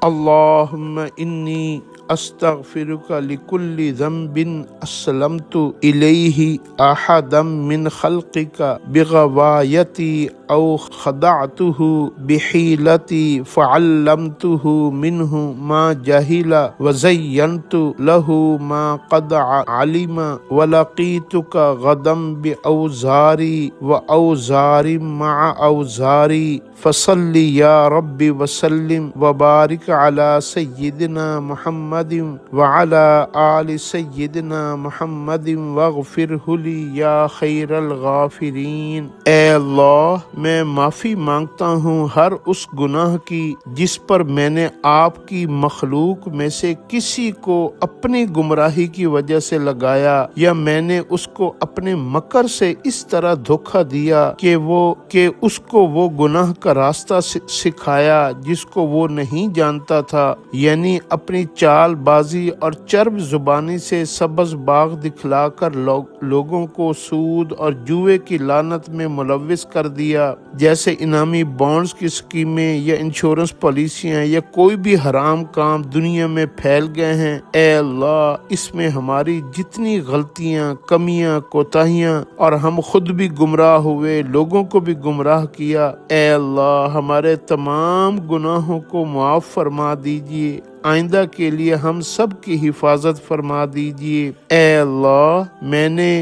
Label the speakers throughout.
Speaker 1: اللہم انی استغفرک لکل ذنب اسلمت الیہ احدا من خلقک بغوایتی او خدعتہ بحیلتی فعلمتہ منہ ما جہل وزینت لہ ما قد علم ولقیتک غدا باوزاری واوزار مع اوزاری فصلی یا رب وسلم وبارک علی سیدنا محمد وعلی آل سیدنا محمد واغفرہ لی یا خیر الغافرین۔ اے اللہ، میں معافی مانگتا ہوں ہر اس گناہ کی جس پر میں نے آپ کی مخلوق میں سے کسی کو اپنی گمراہی کی وجہ سے لگایا، یا میں نے اس کو اپنے مکر سے اس طرح دھوکہ دیا کہ اس کو وہ گناہ کا راستہ سکھایا جس کو وہ نہیں جانتا تھا، یعنی اپنی چال بازی اور چرب زبانی سے سبز باغ دکھلا کر لوگوں کو سود اور جوئے کی لعنت میں ملوث کر دیا، جیسے انعامی بانڈز کی اسکیمیں یا انشورنس پالیسیاں یا کوئی بھی حرام کام دنیا میں پھیل گئے ہیں۔ اے اللہ، اس میں ہماری جتنی غلطیاں، کمیاں، کوتاہیاں اور ہم خود بھی گمراہ ہوئے، لوگوں کو بھی گمراہ کیا، اے اللہ ہمارے تمام گناہوں کو معاف فرما دیجیے، آئندہ کے لیے ہم سب کی حفاظت فرما دیجیے۔ اے اللہ، میں نے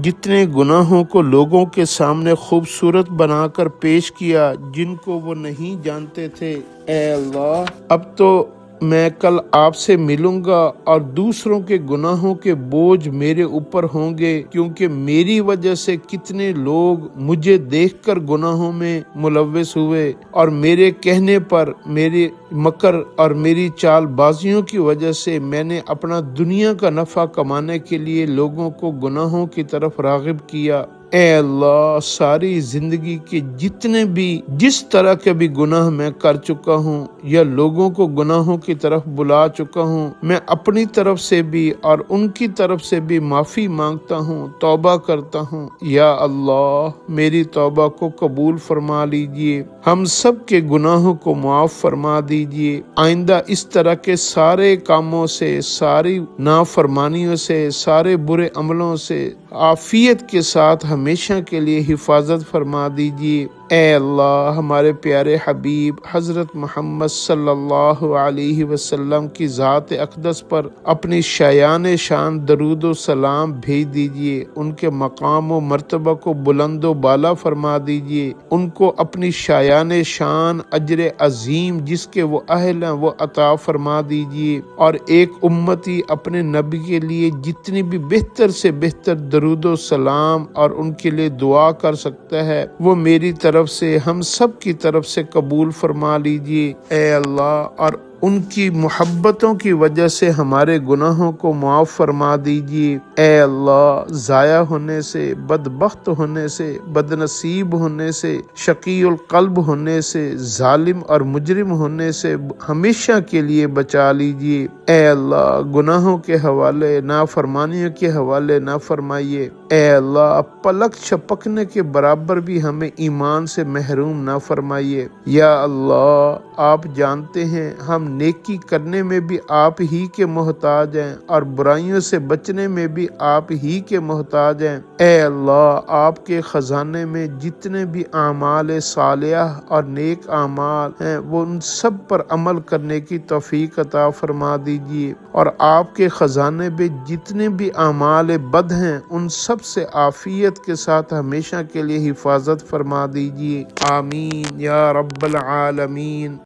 Speaker 1: جتنے گناہوں کو لوگوں کے سامنے خوبصورت بنا کر پیش کیا جن کو وہ نہیں جانتے تھے، اے اللہ اب تو میں کل آپ سے ملوں گا اور دوسروں کے گناہوں کے بوجھ میرے اوپر ہوں گے، کیونکہ میری وجہ سے کتنے لوگ مجھے دیکھ کر گناہوں میں ملوث ہوئے، اور میرے کہنے پر، میرے مکر اور میری چال بازیوں کی وجہ سے میں نے اپنا دنیا کا نفع کمانے کے لیے لوگوں کو گناہوں کی طرف راغب کیا۔ اے اللہ، ساری زندگی کے جتنے بھی جس طرح کے بھی گناہ میں کر چکا ہوں یا لوگوں کو گناہوں کی طرف بلا چکا ہوں، میں اپنی طرف سے بھی اور ان کی طرف سے بھی معافی مانگتا ہوں، توبہ کرتا ہوں۔ یا اللہ، میری توبہ کو قبول فرما لیجئے، ہم سب کے گناہوں کو معاف فرما دیجئے، آئندہ اس طرح کے سارے کاموں سے، ساری نافرمانیوں سے، سارے برے عملوں سے عافیت کے ساتھ ہمیشہ کے لیے حفاظت فرما دیجیے۔ اے اللہ، ہمارے پیارے حبیب حضرت محمد صلی اللہ علیہ وسلم کی ذات اقدس پر اپنی شایان شان درود و سلام بھیج دیجیے، ان کے مقام و مرتبہ کو بلند و بالا فرما دیجیے، ان کو اپنی شایان شان اجر عظیم جس کے وہ اہل ہیں وہ عطا فرما دیجیے، اور ایک امتی اپنے نبی کے لیے جتنی بھی بہتر سے بہتر درود و سلام اور ان کے لیے دعا کر سکتا ہے وہ میری طرف سے، ہم سب کی طرف سے قبول فرما لیجیے۔ اے اللہ، اور ان کی محبتوں کی وجہ سے ہمارے گناہوں کو معاف فرما دیجیے۔ اے اللہ، ضائع ہونے سے، بدبخت ہونے سے، بد نصیب ہونے سے، شقی القلب ہونے سے، ظالم اور مجرم ہونے سے ہمیشہ کے لیے بچا لیجیے۔ اے اللہ، گناہوں کے حوالے، نافرمانیوں کے حوالے نہ فرمائیے۔ اے اللہ، پلک چھپکنے کے برابر بھی ہمیں ایمان سے محروم نہ فرمائیے۔ یا اللہ، آپ جانتے ہیں ہم نیکی کرنے میں بھی آپ ہی کے محتاج ہیں اور برائیوں سے بچنے میں بھی آپ ہی کے محتاج ہیں۔ اے اللہ، آپ کے خزانے میں جتنے بھی اعمال صالحہ اور نیک اعمال ہیں وہ ان سب پر عمل کرنے کی توفیق عطا فرما دیجیے، اور آپ کے خزانے میں جتنے بھی اعمال بد ہیں ان سب سے عافیت کے ساتھ ہمیشہ کے لیے حفاظت فرما دیجیے۔ آمین یا رب العالمین۔